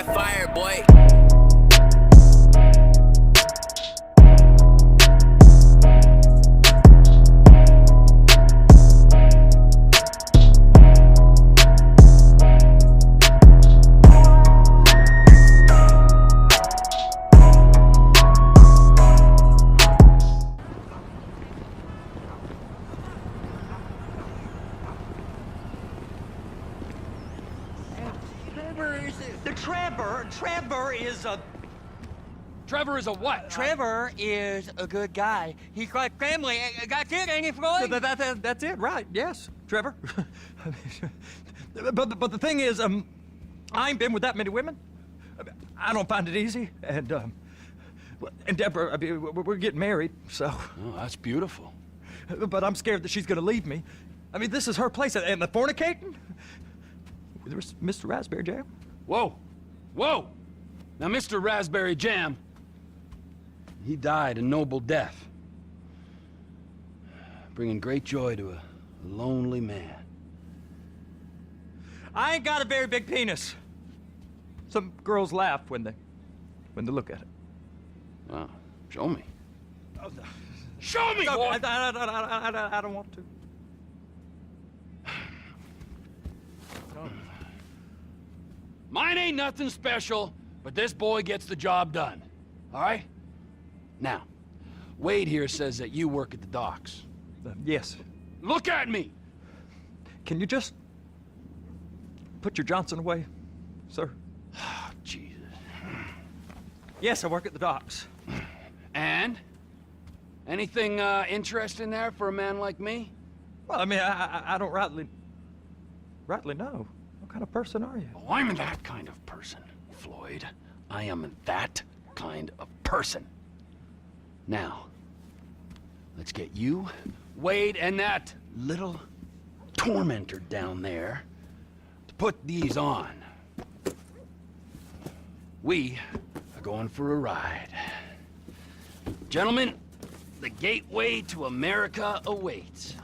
that fire, boy. Trevor is a what? Trevor is a good guy. He's like family. That's it, ain't it, Floyd? That's it, right? Yes, Trevor. but the thing is, I ain't been with that many women. I don't find it easy, and Deborah, I mean, we're getting married, so. Oh, that's beautiful. But I'm scared that she's gonna leave me. I mean, this is her place, and the fornicating? There's Mr. Raspberry Jam. Whoa, whoa! Now, Mr. Raspberry Jam, he died a noble death, bringing great joy to a lonely man. I ain't got a very big penis. Some girls laugh when they look at it. Wow, show me. Oh, no. Show me, No, boy! I don't want to. No. Mine ain't nothing special, but this boy gets the job done. All right? Now, Wade here says that you work at the docks. Yes. Look at me! Can you just put your Johnson away, sir? Oh, Jesus. Yes, I work at the docks. And? Anything interesting there for a man like me? Well, I mean, I don't rightly know. What kind of person are you? Oh, I'm that kind of person, Floyd. I am that kind of person. Now, let's get you, Wade, and that little tormentor down there to put these on. We are going for a ride. Gentlemen, the gateway to America awaits.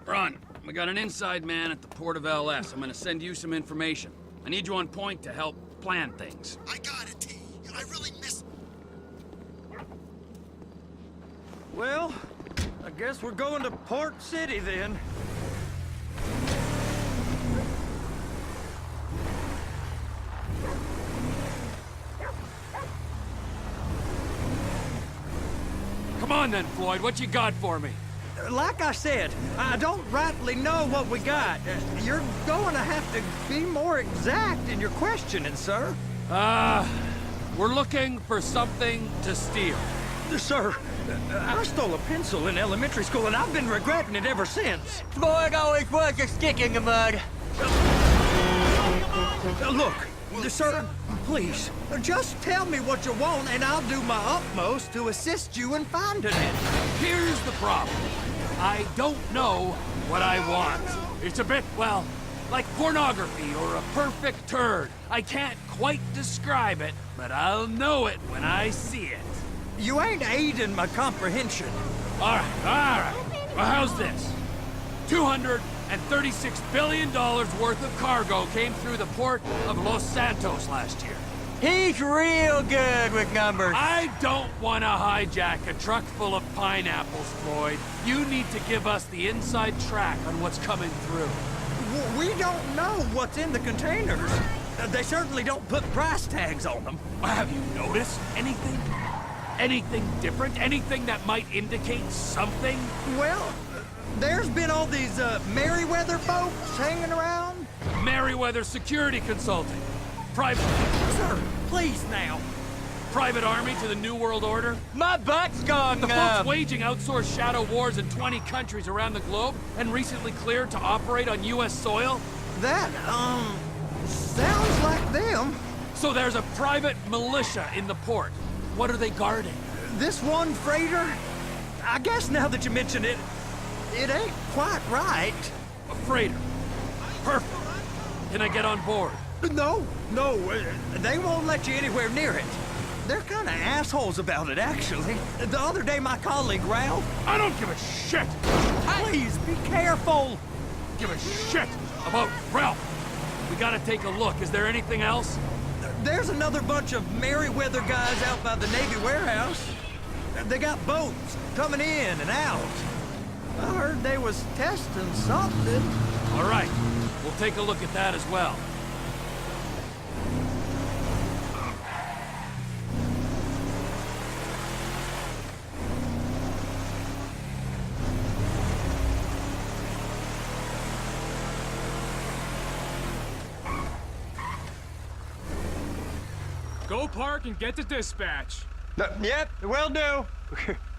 Ron, we got an inside man at the port of LS. I'm gonna send you some information. I need you on point to help plan things. I got it, T. I really miss... Well, I guess we're going to Port City then. Come on then, Floyd. What you got for me? Like I said, I don't rightly know what we got. You're going to have to be more exact in your questioning, sir. We're looking for something to steal. Sir, I stole a pencil in elementary school, and I've been regretting it ever since. Floyd always was a stick in the mud. Look, sir, please, just tell me what you want, and I'll do my utmost to assist you in finding it. Here's the problem. I don't know what I want. It's a bit, well, like pornography or a perfect turd. I can't quite describe it, but I'll know it when I see it. You ain't aiding my comprehension. All right. Well, how's this? $236 billion worth of cargo came through the port of Los Santos last year. He's real good with numbers. I don't want to hijack a truck full of pineapples, Floyd. You need to give us the inside track on what's coming through. We don't know what's in the containers. They certainly don't put price tags on them. Have you noticed anything? Anything different? Anything that might indicate something? Well, there's been all these Merryweather folks hanging around. Merryweather Security Consulting. Private... Sir, please now. Private army to the New World Order. My butt's gone The numb. folks waging outsourced shadow wars in 20 countries around the globe and recently cleared to operate on U.S. soil. That, sounds like them. So there's a private militia in the port. What are they guarding? This one freighter, I guess now that you mention it, it ain't quite right. A freighter. Perfect. Can I get on board? No, they won't let you anywhere near it. They're kind of assholes about it, actually. The other day, my colleague, Ralph... I don't give a shit! Please, be careful! Give a shit about Ralph! We gotta take a look. Is there anything else? There's another bunch of Merryweather guys out by the Navy warehouse. They got boats coming in and out. I heard they was testing something. All right, we'll take a look at that as well. Go park and get to dispatch. Yep, will do.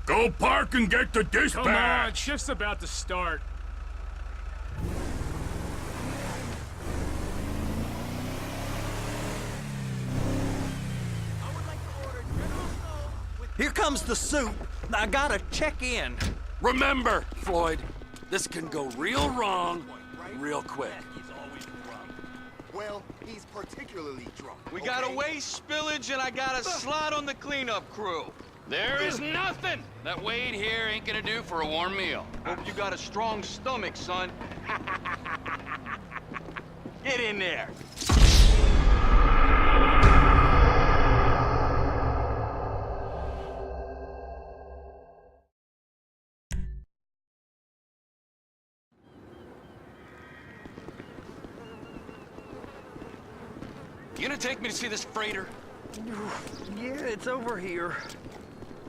Go park and get the dispatch! Come on, shift's about to start. Here comes the soup. I gotta check in. Remember, Floyd, this can go real wrong real quick. Well, he's particularly drunk. We got a waste spillage and I got a slot on the cleanup crew. There is nothing that Wade here ain't gonna do for a warm meal. Hope you got a strong stomach, son. Get in there. You gonna take me to see this freighter? Yeah, it's over here.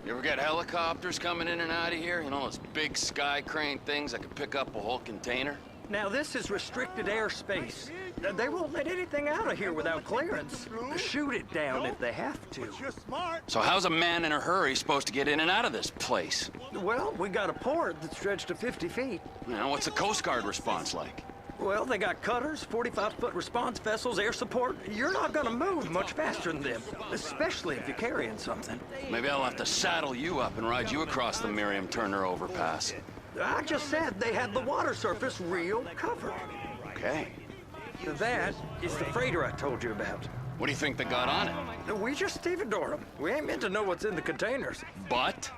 You ever got helicopters coming in and out of here? You know, those big sky crane things that could pick up a whole container? Now, this is restricted airspace. They won't let anything out of here without clearance. Shoot it down if they have to. So how's a man in a hurry supposed to get in and out of this place? Well, we got a port that's stretched to 50 feet. You know, what's the Coast Guard response like? Well, they got cutters, 45-foot response vessels, air support. You're not gonna move much faster than them, especially if you're carrying something. Maybe I'll have to saddle you up and ride you across the Miriam Turner overpass. I just said they had the water surface real covered. Okay. That is the freighter I told you about. What do you think they got on it? We just stevedore them. We ain't meant to know what's in the containers. But?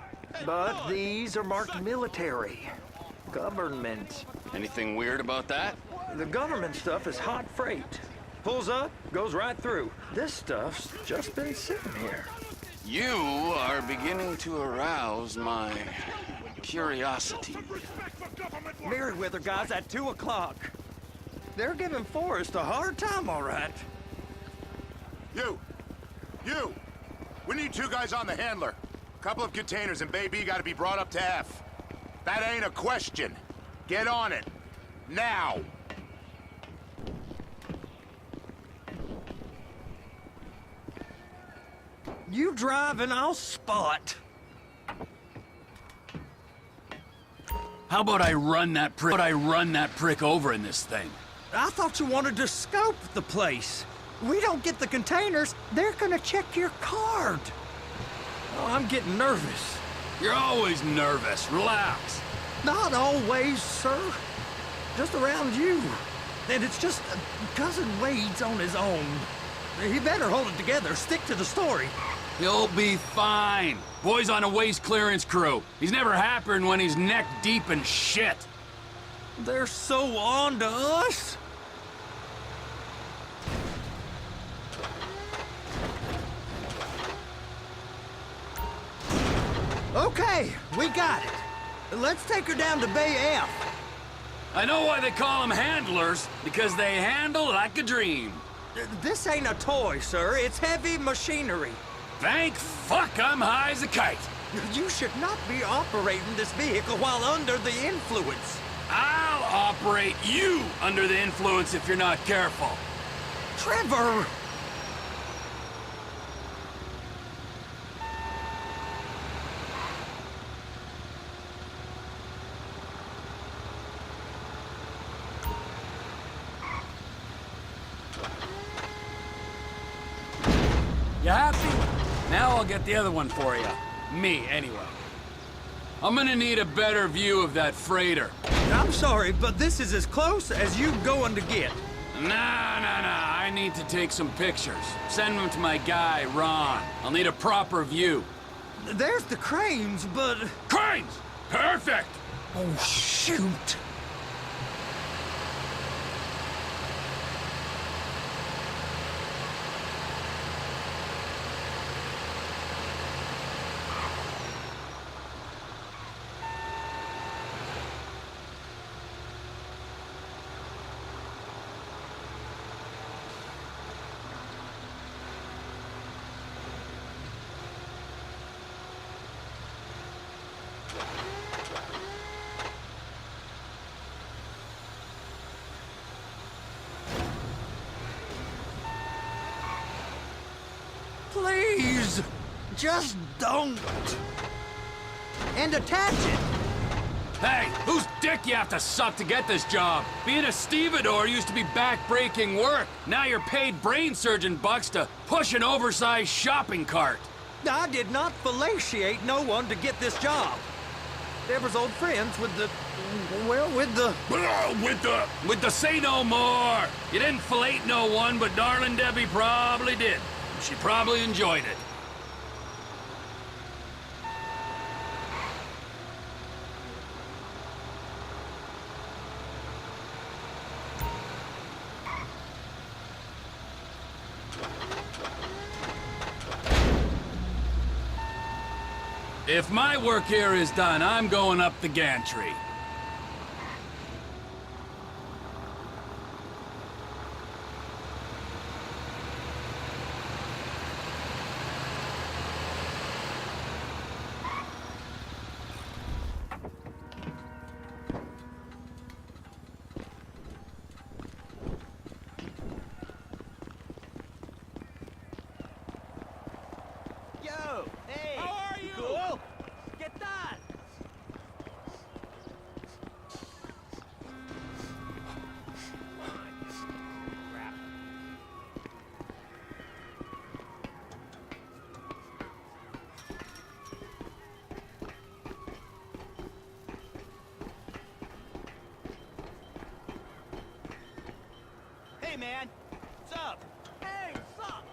But these are marked military. Government. Anything weird about that? The government stuff is hot freight. Pulls up, goes right through. This stuff's just been sitting here. You are beginning to arouse my curiosity. Merryweather guys at 2 o'clock. They're giving Forrest a hard time, all right. You! We need 2 guys on the handler. Couple of containers and Baby gotta be brought up to F. That ain't a question. Get on it. Now! You drive and I'll spot. How about I run that prick over in this thing? I thought you wanted to scope the place. We don't get the containers, they're gonna check your card. Oh, I'm getting nervous. You're always nervous. Relax. Not always, sir. Just around you. And it's just Cousin Wade's on his own. He better hold it together, stick to the story. He'll be fine. Boy's on a waste clearance crew. He's never happier when he's neck deep in shit. They're so on to us. Okay, we got it. Let's take her down to Bay F. I know why they call them handlers, because they handle like a dream. This ain't a toy, sir. It's heavy machinery. Thank fuck I'm high as a kite. You should not be operating this vehicle while under the influence. I'll operate you under the influence if you're not careful. Trevor! You happy? Now I'll get the other one for you. Me, anyway. I'm gonna need a better view of that freighter. I'm sorry, but this is as close as you going to get. Nah. I need to take some pictures. Send them to my guy, Ron. I'll need a proper view. There's the cranes, but... Cranes! Perfect! Oh, shoot. Please, just don't. And attach it. Hey, whose dick you have to suck to get this job? Being a stevedore used to be back-breaking work. Now you're paid brain surgeon bucks to push an oversized shopping cart. I did not fellatiate no one to get this job. Deborah's old friends with the... well, with the... With the say no more. You didn't fillet no one, but darling Debbie probably did. She probably enjoyed it. If my work here is done, I'm going up the gantry. Yo, hey. How are you? Cool? Get that. Hey, man. What's up? Hey, what's up?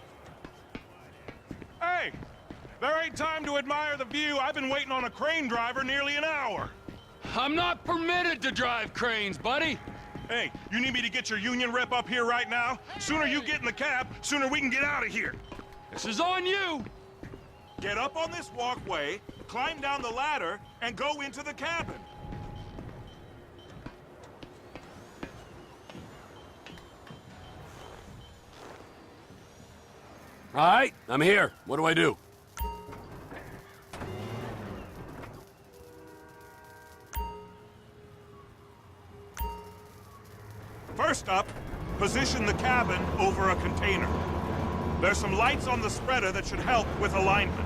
Hey! There ain't time to admire the view. I've been waiting on a crane driver nearly an hour. I'm not permitted to drive cranes, buddy. Hey, you need me to get your union rep up here right now? Sooner you get in the cab, sooner we can get out of here. This is on you. Get up on this walkway, climb down the ladder, and go into the cabin. All right, I'm here. What do I do? First up, position the cabin over a container. There's some lights on the spreader that should help with alignment.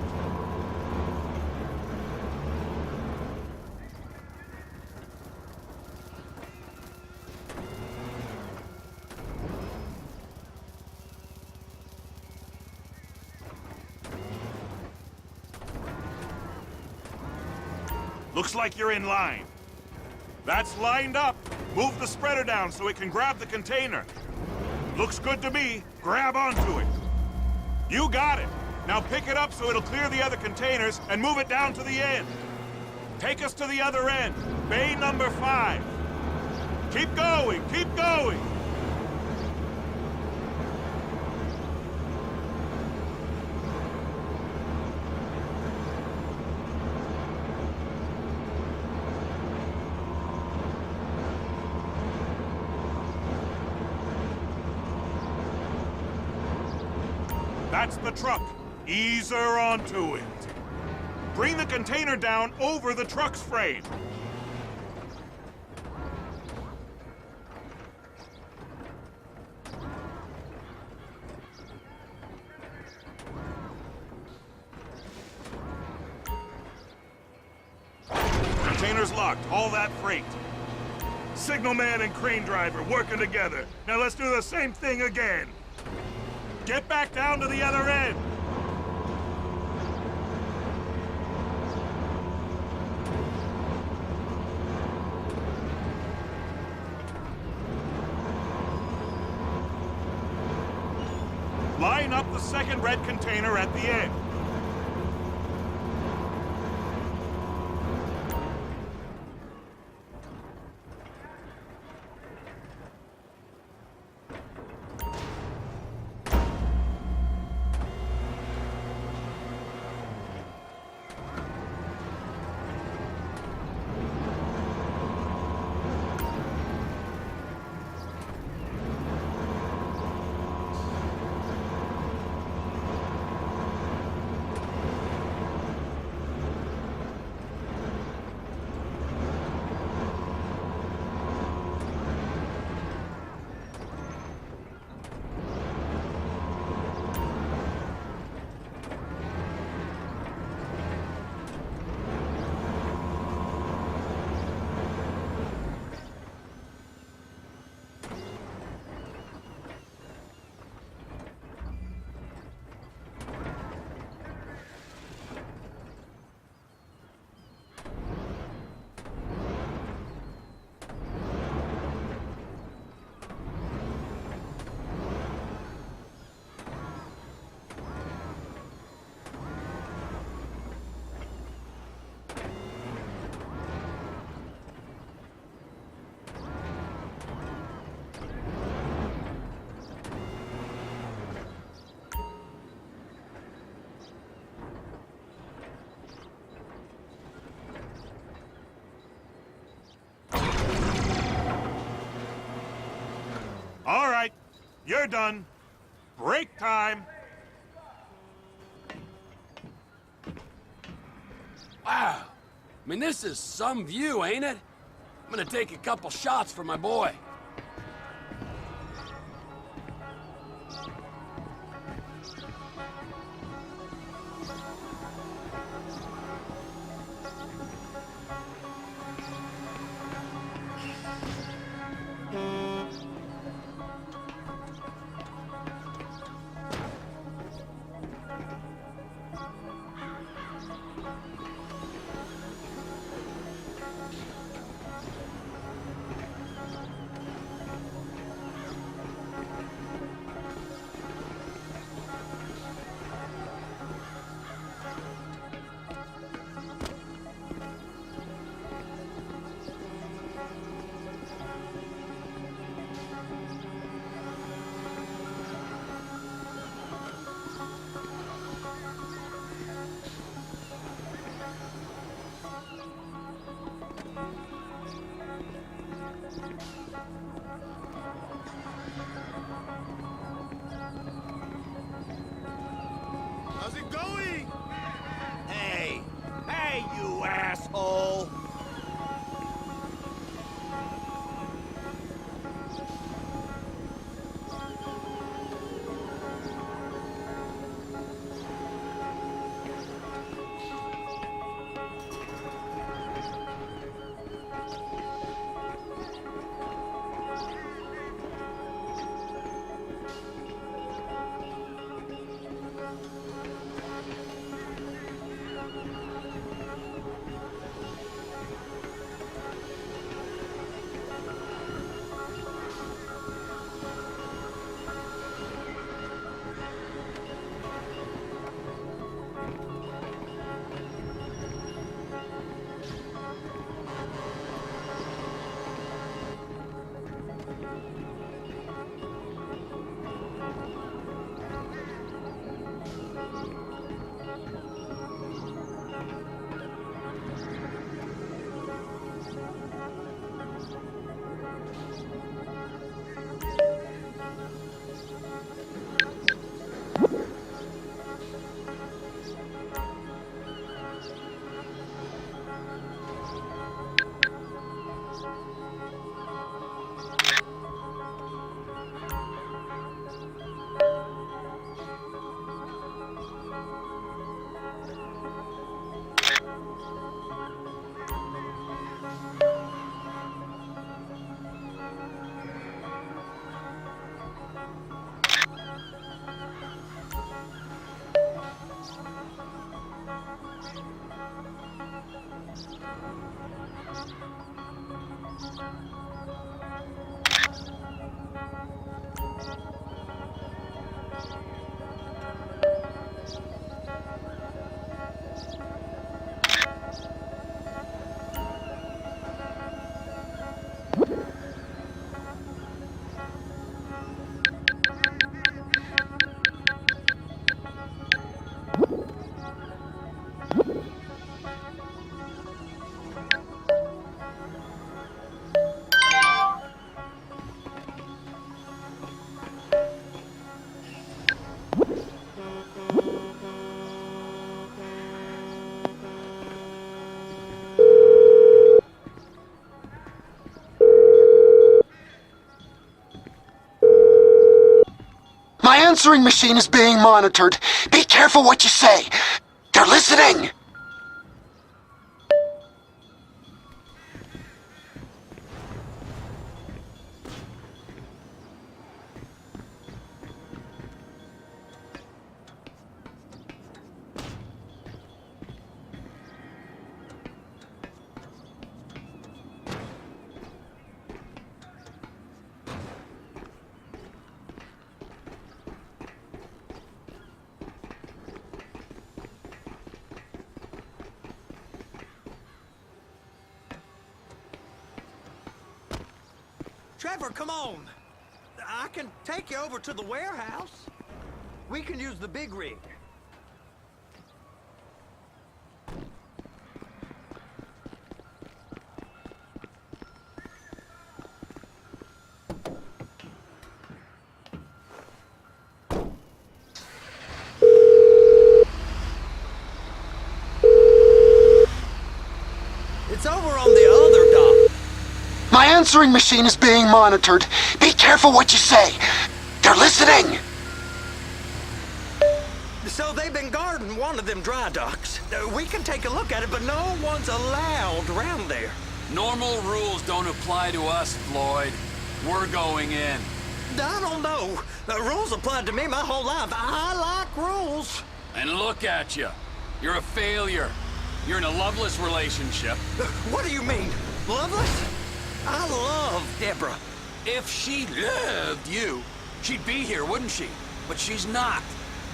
Looks like you're in line. That's lined up. Move the spreader down so it can grab the container. Looks good to me. Grab onto it. You got it. Now pick it up so it'll clear the other containers and move it down to the end. Take us to the other end. Bay number 5. Keep going, keep going. That's the truck. Ease her onto it. Bring the container down over the truck's frame. Container's locked. Haul that freight. Signalman and crane driver working together. Now let's do the same thing again. Get back down to the other end! Line up the second red container at the end. You're done. Break time. Wow. I mean, this is some view, ain't it? I'm gonna take a couple shots for my boy. How's it going? Hey! Hey, you asshole! My answering machine is being monitored. Be careful what you say. They're listening! Trevor, come on! I can take you over to the warehouse. We can use the big rig. over on the other dock. My answering machine is being monitored. Be careful what you say. They're listening. So they've been guarding one of them dry docks. We can take a look at it, but no one's allowed around there. Normal rules don't apply to us, Floyd. We're going in. I don't know. Rules applied to me my whole life. I like rules. And look at you. You're a failure. You're in a loveless relationship. What do you mean? Loveless? I love Deborah. If she loved you, she'd be here, wouldn't she? But she's not.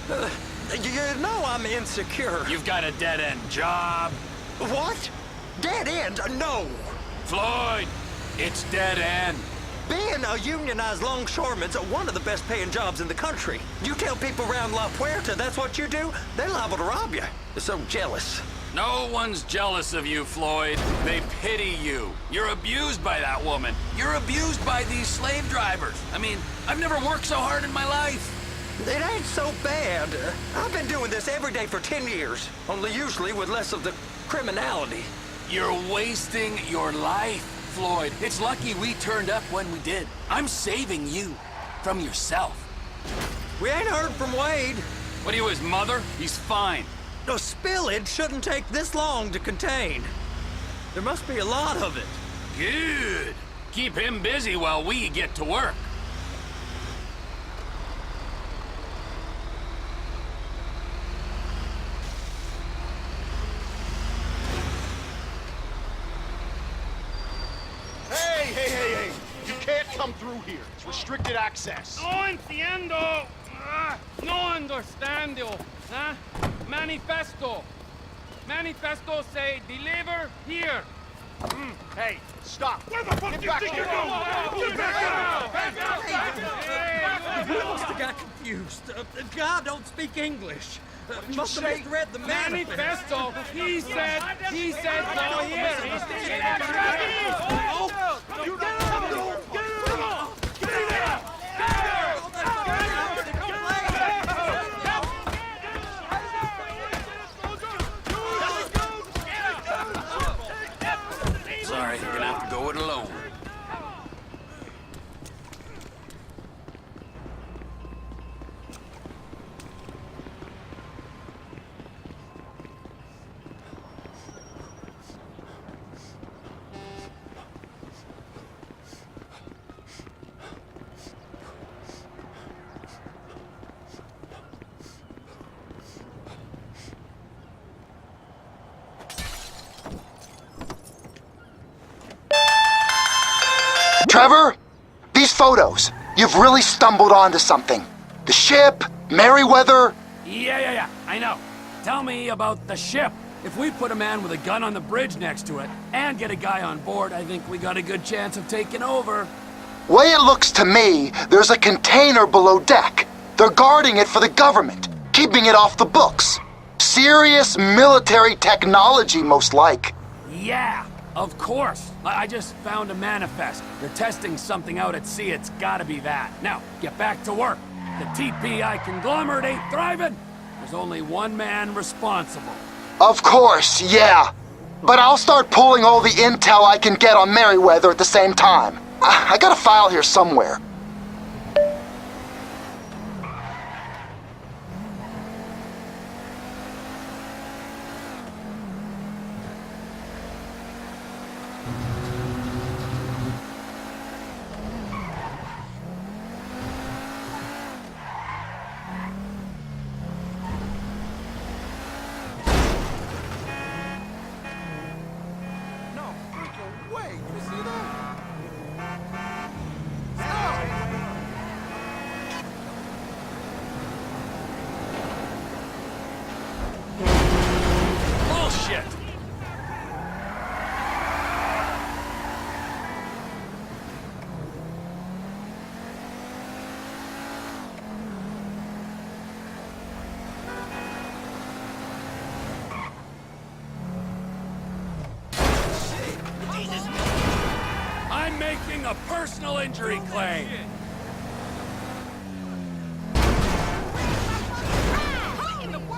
You know I'm insecure. You've got a dead-end job. What? Dead end? No. Floyd, it's dead end. Being a unionized longshoreman's one of the best paying jobs in the country. You tell people around La Puerta that's what you do, they're liable to rob you. They're so jealous. No one's jealous of you, Floyd. They pity you. You're abused by that woman. You're abused by these slave drivers. I mean, I've never worked so hard in my life. It ain't so bad. I've been doing this every day for 10 years, only usually with less of the criminality. You're wasting your life, Floyd. It's lucky we turned up when we did. I'm saving you from yourself. We ain't heard from Wade. What are you, his mother? He's fine. A spillage shouldn't take this long to contain. There must be a lot of it. Good. Keep him busy while we get to work. Hey! You can't come through here. It's restricted access. No entiendo. No understando. Huh? Manifesto. Manifesto say deliver here. Hey, stop. Where the fuck Get do you back think here. you're going? I must have got confused. God don't speak English. Must have misread the Manifesto. He said go here. Sorry, you're gonna have to go it alone. Trevor, these photos. You've really stumbled onto something. The ship, Merryweather. Yeah. I know. Tell me about the ship. If we put a man with a gun on the bridge next to it and get a guy on board, I think we got a good chance of taking over. Way it looks to me, there's a container below deck. They're guarding it for the government, keeping it off the books. Serious military technology, most like. Yeah, of course. I just found a manifest. They're testing something out at sea. It's gotta be that. Now, get back to work. The TPI conglomerate ain't thriving. There's only one man responsible. Of course, yeah. But I'll start pulling all the intel I can get on Merryweather at the same time. I got a file here somewhere. Bullshit! I'm making a personal injury claim. What in the world?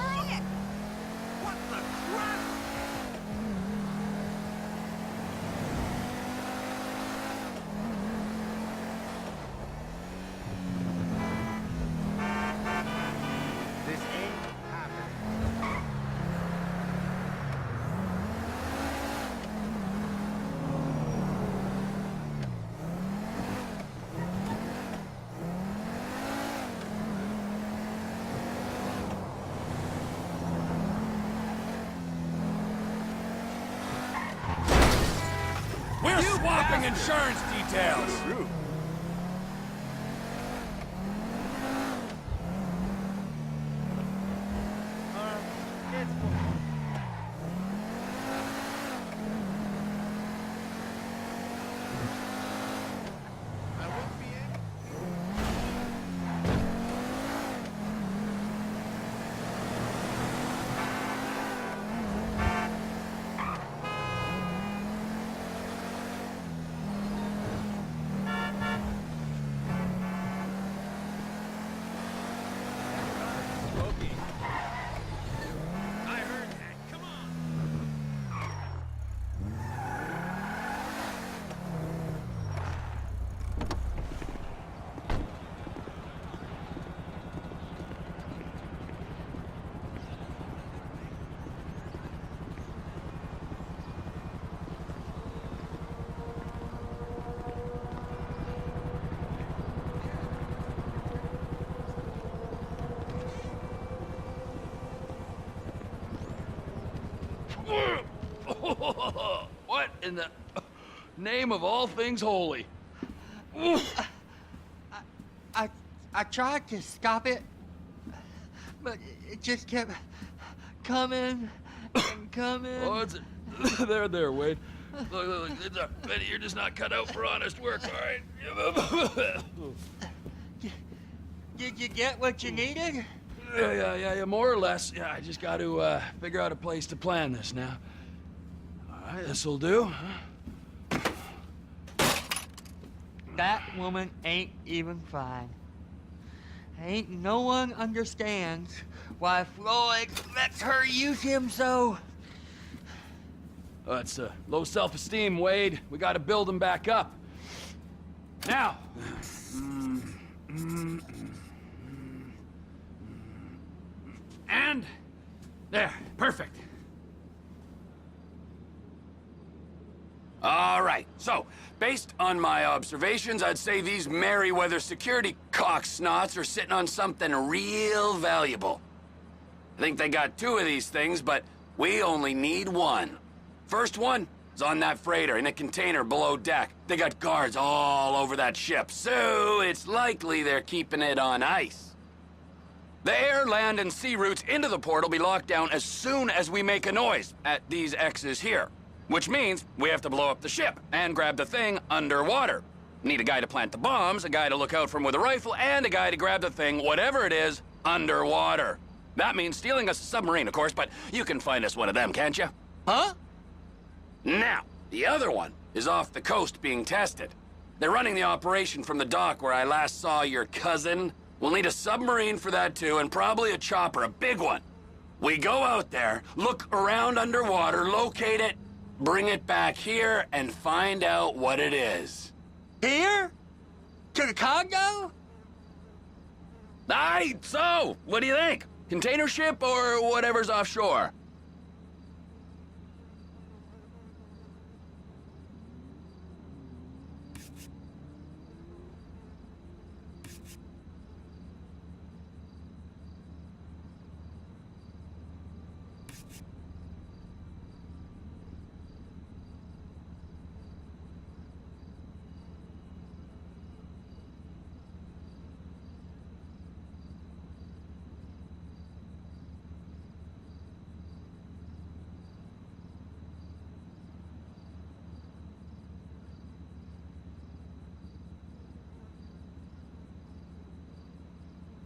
We're swapping insurance details! What in the name of all things holy? I tried to stop it, but it just kept coming and coming. Oh, it's there, Wade. Look, you're just not cut out for honest work, all right? Did you get what you needed? Yeah, more or less. Yeah, I just got to figure out a place to plan this now. All right, this'll do. That woman ain't even fine. Ain't no one understands why Floyd lets her use him so. Oh, that's low self-esteem, Wade. We got to build him back up. Now. And there, perfect. All right, so, based on my observations, I'd say these Merryweather security cocksnots are sitting on something real valuable. I think they got 2 of these things, but we only need 1. First one is on that freighter in a container below deck. They got guards all over that ship, so it's likely they're keeping it on ice. The air, land, and sea routes into the port will be locked down as soon as we make a noise at these X's here. Which means we have to blow up the ship and grab the thing underwater. Need a guy to plant the bombs, a guy to look out for 'em with a rifle, and a guy to grab the thing, whatever it is, underwater. That means stealing us a submarine, of course, but you can find us one of them, can't you? Huh? Now, the other one is off the coast being tested. They're running the operation from the dock where I last saw your cousin. We'll need a submarine for that too, and probably a chopper, a big one. We go out there, look around underwater, locate it, bring it back here, and find out what it is. Here? To the Congo? Aye, so, what do you think? Container ship or whatever's offshore?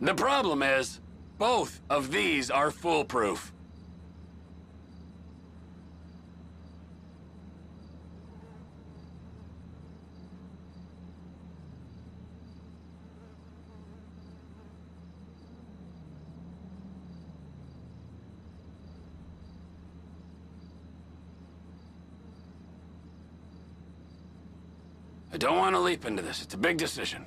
The problem is, both of these are foolproof. I don't want to leap into this. It's a big decision.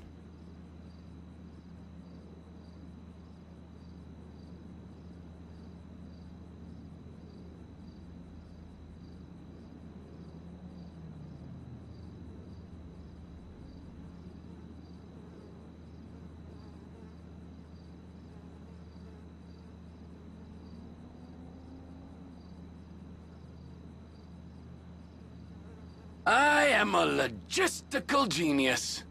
I am a logistical genius.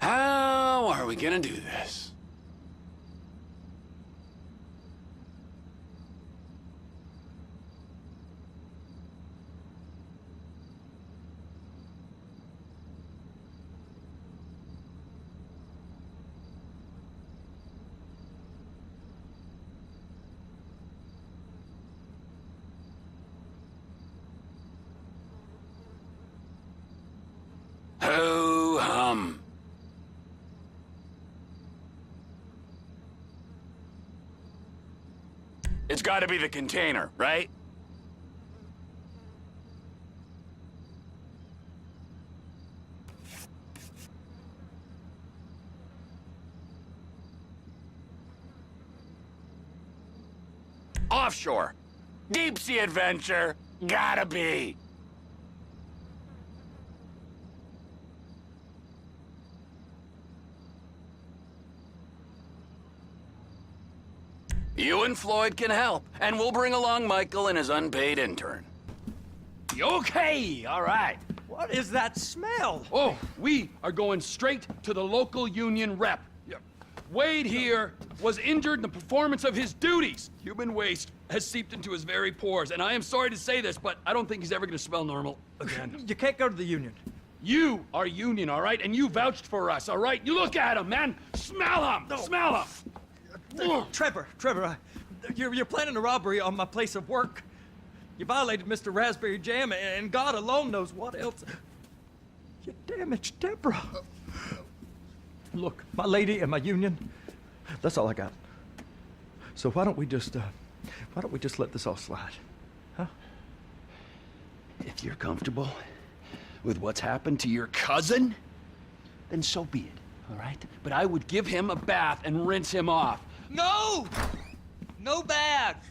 How are we gonna do this? Ho-hum. It's gotta be the container, right? Offshore. Deep sea adventure. Gotta be. You and Floyd can help, and we'll bring along Michael and his unpaid intern. Okay, all right. What is that smell? Oh, we are going straight to the local union rep. Wade here was injured in the performance of his duties. Human waste has seeped into his very pores, and I am sorry to say this, but I don't think he's ever gonna smell normal again. You can't go to the union. You are union, all right? And you vouched for us, all right? You look at him, man. Smell him. No. Smell him. Trevor, you're planning a robbery on my place of work. You violated Mr. Raspberry Jam, and God alone knows what else. You damaged Deborah. Look, my lady and my union, that's all I got. So why don't we just let this all slide, huh? If you're comfortable with what's happened to your cousin, then so be it, all right? But I would give him a bath and rinse him off. No! No baths!